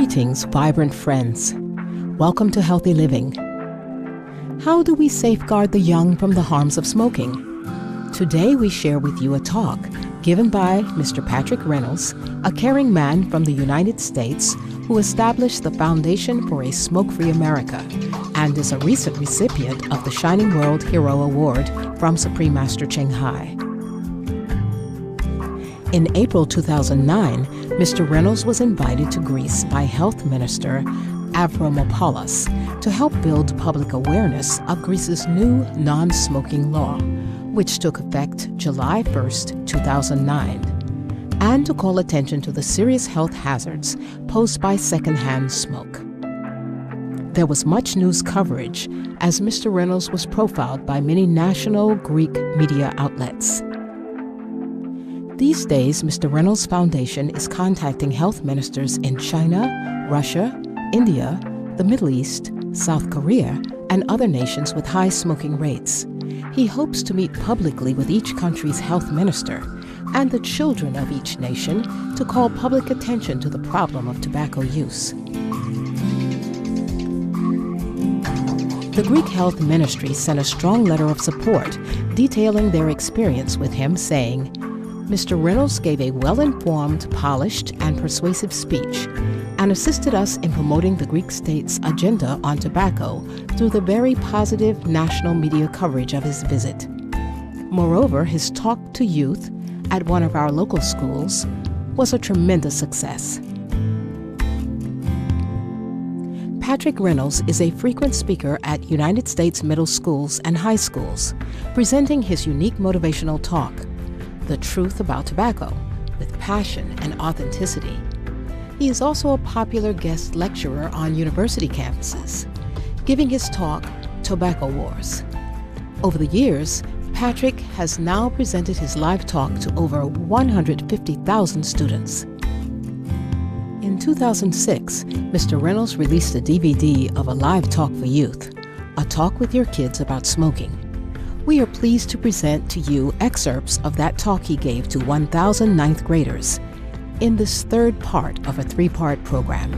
Greetings, vibrant friends. Welcome to Healthy Living. How do we safeguard the young from the harms of smoking? Today we share with you a talk given by Mr. Patrick Reynolds, a caring man from the United States who established the Foundation for a Smoke-Free America and is a recent recipient of the Shining World Hero Award from Supreme Master Ching Hai. In April 2009, Mr. Reynolds was invited to Greece by Health Minister Avramopoulos to help build public awareness of Greece's new non-smoking law, which took effect July 1st, 2009, and to call attention to the serious health hazards posed by secondhand smoke. There was much news coverage as Mr. Reynolds was profiled by many national Greek media outlets. These days, Mr. Reynolds' Foundation is contacting health ministers in China, Russia, India, the Middle East, South Korea, and other nations with high smoking rates. He hopes to meet publicly with each country's health minister and the children of each nation to call public attention to the problem of tobacco use. The Greek Health Ministry sent a strong letter of support detailing their experience with him, saying, Mr. Reynolds gave a well-informed, polished, and persuasive speech and assisted us in promoting the Greek state's agenda on tobacco through the very positive national media coverage of his visit. Moreover, his talk to youth at one of our local schools was a tremendous success. Patrick Reynolds is a frequent speaker at United States middle schools and high schools, presenting his unique motivational talk, The Truth About Tobacco, with passion and authenticity. He is also a popular guest lecturer on university campuses, giving his talk, Tobacco Wars. Over the years, Patrick has now presented his live talk to over 150,000 students. In 2006, Mr. Reynolds released a DVD of a live talk for youth, a talk with your kids about smoking. We are pleased to present to you excerpts of that talk he gave to 1,000 ninth graders in this third part of a three-part program.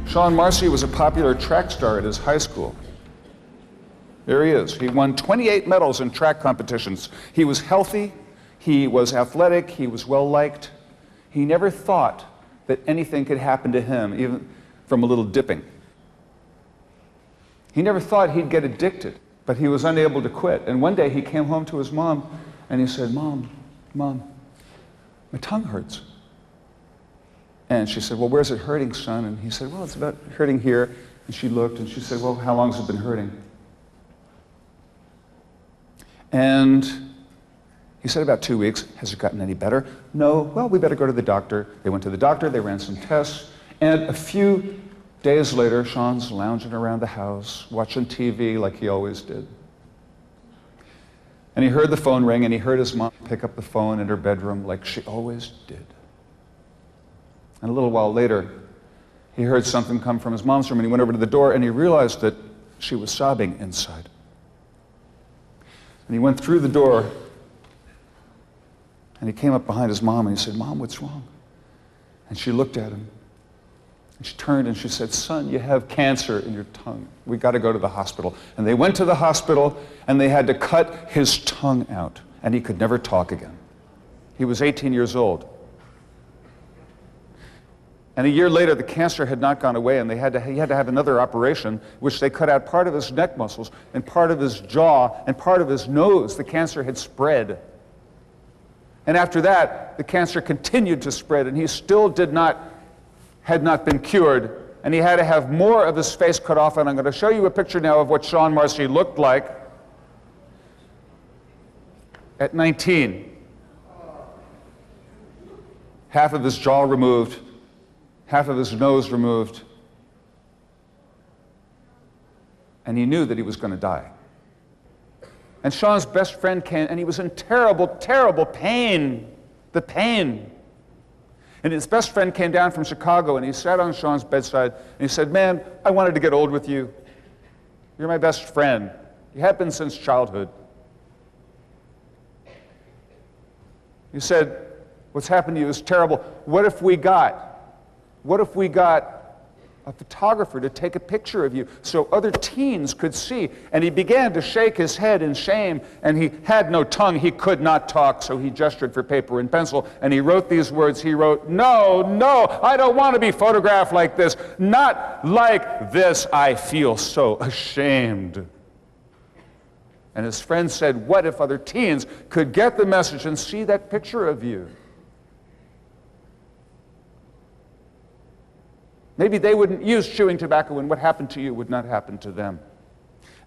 Sean Marcy was a popular track star at his high school. There he is. He won 28 medals in track competitions. He was healthy, he was athletic, he was well-liked. He never thought that anything could happen to him, even from a little dipping. He never thought he'd get addicted, but he was unable to quit. And one day he came home to his mom and he said, Mom, my tongue hurts. And she said, well, where's it hurting, son? And he said, well, it's about hurting here. And she looked and she said, well, how long has it been hurting? And he said, about 2 weeks. Has it gotten any better? No. Well, we better go to the doctor. They went to the doctor, they ran some tests, and a few days later, Sean's lounging around the house, watching TV like he always did. And he heard the phone ring, and he heard his mom pick up the phone in her bedroom like she always did. And a little while later, he heard something come from his mom's room, and he went over to the door, and he realized that she was sobbing inside. And he went through the door, and he came up behind his mom, and he said, Mom, what's wrong? And she looked at him. She turned and she said, son, you have cancer in your tongue. We got to go to the hospital. And they went to the hospital and they had to cut his tongue out and he could never talk again. He was 18 years old. And a year later, the cancer had not gone away and he had to have another operation, which they cut out part of his neck muscles and part of his jaw and part of his nose. The cancer had spread. And after that, the cancer continued to spread and he still had not been cured, and he had to have more of his face cut off, and I'm going to show you a picture now of what Sean Marcy looked like at 19. Half of his jaw removed, half of his nose removed, and he knew that he was going to die. And Sean's best friend came, and he was in terrible, terrible pain, the pain. And his best friend came down from Chicago and he sat on Sean's bedside and he said, man, I wanted to get old with you. You're my best friend. You have been since childhood. You said, what's happened to you is terrible. What if we got a photographer to take a picture of you so other teens could see? And he began to shake his head in shame, and he had no tongue. He could not talk, so he gestured for paper and pencil, and he wrote these words. He wrote, "No, no, I don't want to be photographed like this. Not like this. I feel so ashamed." And his friend said, what if other teens could get the message and see that picture of you? Maybe they wouldn't use chewing tobacco, and what happened to you would not happen to them.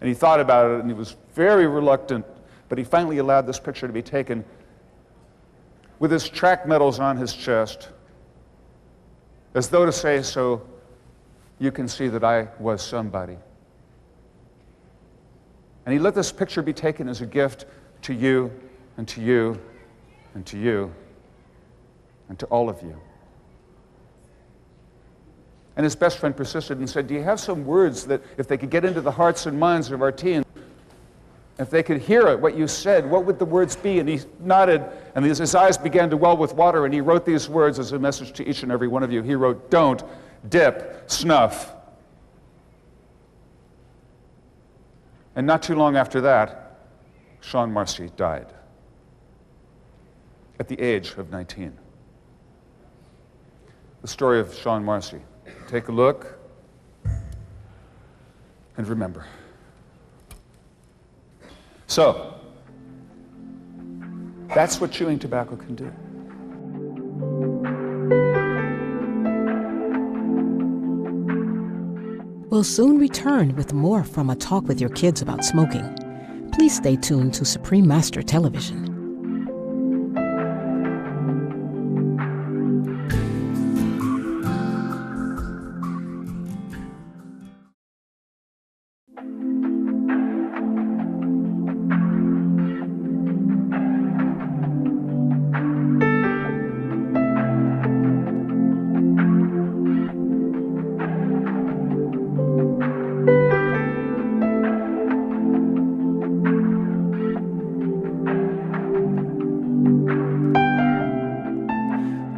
And he thought about it, and he was very reluctant, but he finally allowed this picture to be taken with his track medals on his chest, as though to say, so you can see that I was somebody. And he let this picture be taken as a gift to you, and to you, and to you, and to all of you. And his best friend persisted and said, do you have some words that if they could get into the hearts and minds of our teens, if they could hear it, what you said, what would the words be? And he nodded, and his eyes began to well with water, and he wrote these words as a message to each and every one of you. He wrote, don't dip, snuff. And not too long after that, Sean Marcy died at the age of 19. The story of Sean Marcy. Take a look and remember. So, that's what chewing tobacco can do. We'll soon return with more from A Talk with Your Kids About Smoking. Please stay tuned to Supreme Master Television.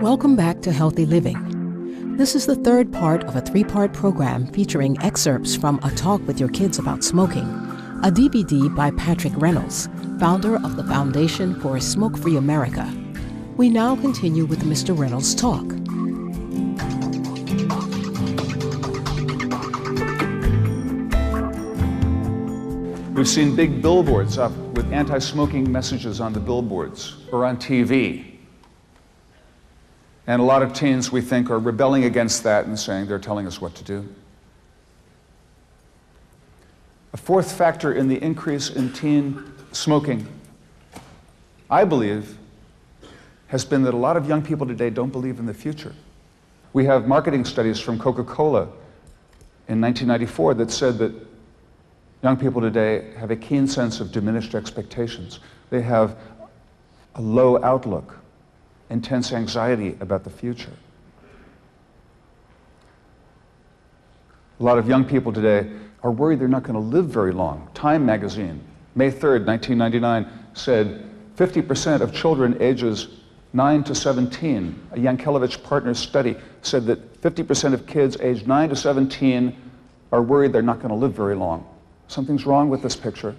Welcome back to Healthy Living. This is the third part of a three-part program featuring excerpts from A Talk with Your Kids About Smoking, a DVD by Patrick Reynolds, founder of the Foundation for a Smoke-Free America. We now continue with Mr. Reynolds' talk. We've seen big billboards up with anti-smoking messages on the billboards or on TV. And a lot of teens, we think, are rebelling against that and saying they're telling us what to do. A fourth factor in the increase in teen smoking, I believe, has been that a lot of young people today don't believe in the future. We have marketing studies from Coca-Cola in 1994 that said that young people today have a keen sense of diminished expectations. They have a low outlook, intense anxiety about the future. A lot of young people today are worried they're not going to live very long. Time magazine, May 3rd, 1999, said 50% of children ages 9 to 17, a Yankelevich Partners study said that 50% of kids aged 9 to 17 are worried they're not going to live very long. Something's wrong with this picture.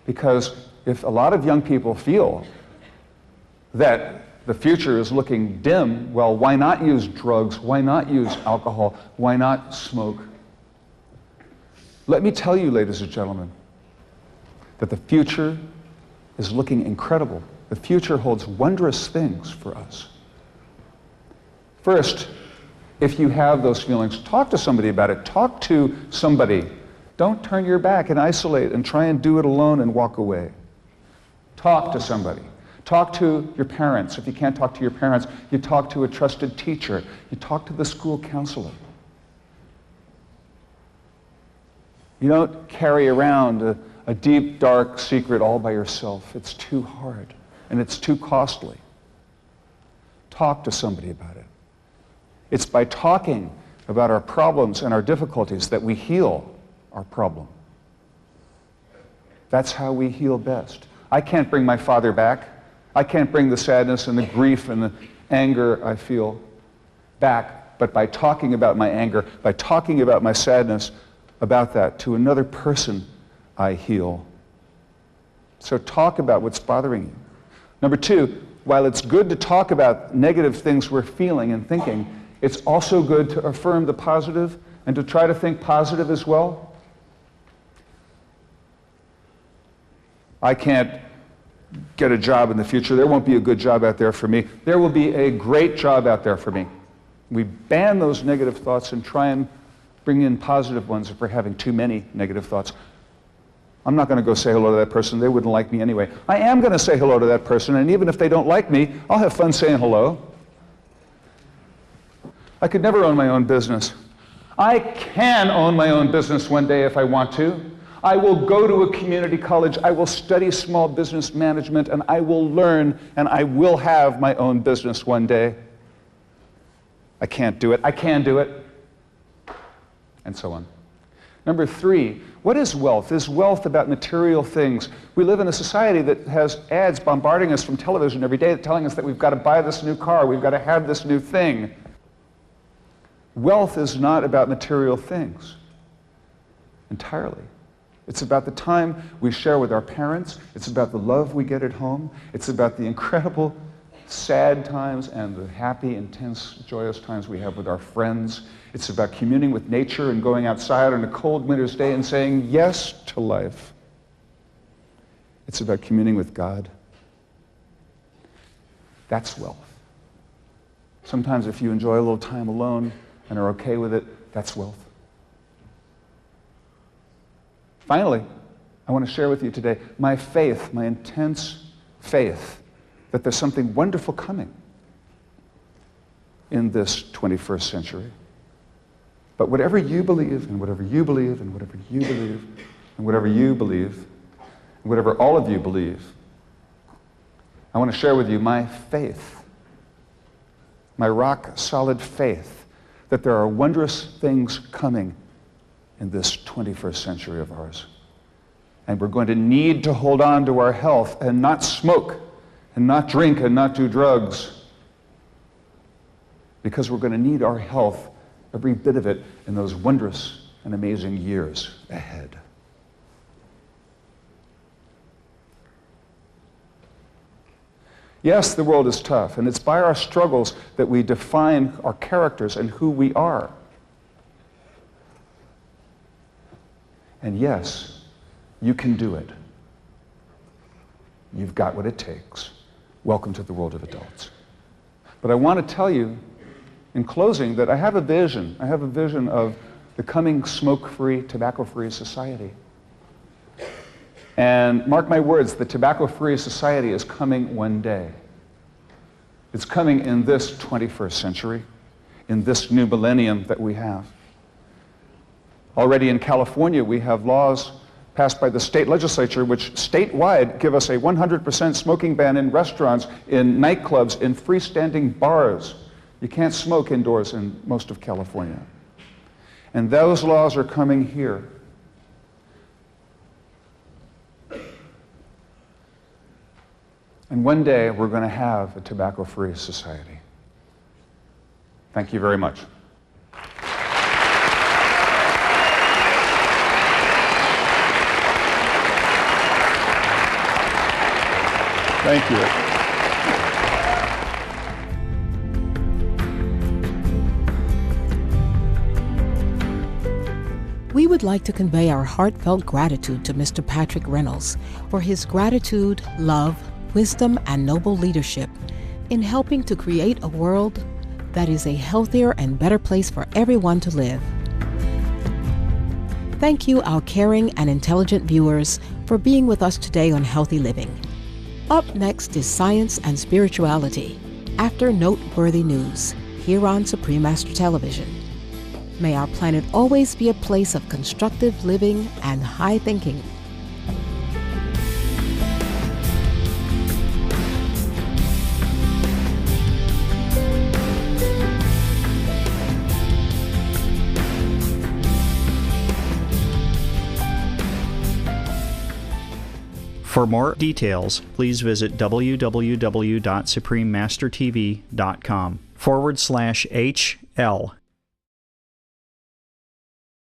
Because if a lot of young people feel that the future is looking dim, well, why not use drugs? Why not use alcohol? Why not smoke? Let me tell you, ladies and gentlemen, that the future is looking incredible. The future holds wondrous things for us. First, if you have those feelings, talk to somebody about it. Talk to somebody. Don't turn your back and isolate and try and do it alone and walk away. Talk to somebody. Talk to your parents. If you can't talk to your parents, you talk to a trusted teacher. You talk to the school counselor. You don't carry around a deep, dark secret all by yourself. It's too hard, and it's too costly. Talk to somebody about it. It's by talking about our problems and our difficulties that we heal our problem. That's how we heal best. I can't bring my father back. I can't bring the sadness and the grief and the anger I feel back. But by talking about my anger, by talking about my sadness, about that to another person, I heal. So talk about what's bothering you. Number two, while it's good to talk about negative things we're feeling and thinking, it's also good to affirm the positive and to try to think positive as well. I can't get a job in the future. There won't be a good job out there for me. There will be a great job out there for me. We ban those negative thoughts and try and bring in positive ones if we're having too many negative thoughts. I'm not going to go say hello to that person. They wouldn't like me anyway. I am going to say hello to that person, and even if they don't like me, I'll have fun saying hello. I could never own my own business. I can own my own business one day if I want to. I will go to a community college, I will study small business management, and I will learn, and I will have my own business one day. I can't do it. I can do it. And so on. Number three, what is wealth? Is wealth about material things? We live in a society that has ads bombarding us from television every day telling us that we've got to buy this new car, we've got to have this new thing. Wealth is not about material things entirely. It's about the time we share with our parents. It's about the love we get at home. It's about the incredible sad times and the happy, intense, joyous times we have with our friends. It's about communing with nature and going outside on a cold winter's day and saying yes to life. It's about communing with God. That's wealth. Sometimes if you enjoy a little time alone and are okay with it, that's wealth. Finally, I want to share with you today my faith, my intense faith that there's something wonderful coming in this 21st century. But whatever you believe, and whatever you believe, and whatever you believe, and whatever you believe, and whatever all of you believe, I want to share with you my faith, my rock-solid faith that there are wondrous things coming in this 21st century of ours. And we're going to need to hold on to our health and not smoke and not drink and not do drugs, because we're going to need our health, every bit of it, in those wondrous and amazing years ahead. Yes, the world is tough, and it's by our struggles that we define our characters and who we are. And yes, you can do it. You've got what it takes. Welcome to the world of adults. But I want to tell you, in closing, that I have a vision. I have a vision of the coming smoke-free, tobacco-free society. And mark my words, the tobacco-free society is coming one day. It's coming in this 21st century, in this new millennium that we have. Already in California, we have laws passed by the state legislature which statewide give us a 100% smoking ban in restaurants, in nightclubs, in freestanding bars. You can't smoke indoors in most of California. And those laws are coming here. And one day, we're going to have a tobacco-free society. Thank you very much. Thank you. We would like to convey our heartfelt gratitude to Mr. Patrick Reynolds for his gratitude, love, wisdom, and noble leadership in helping to create a world that is a healthier and better place for everyone to live. Thank you, our caring and intelligent viewers, for being with us today on Healthy Living. Up next is Science and Spirituality, after noteworthy news, here on Supreme Master Television. May our planet always be a place of constructive living and high thinking. For more details, please visit www.suprememastertv.com/HL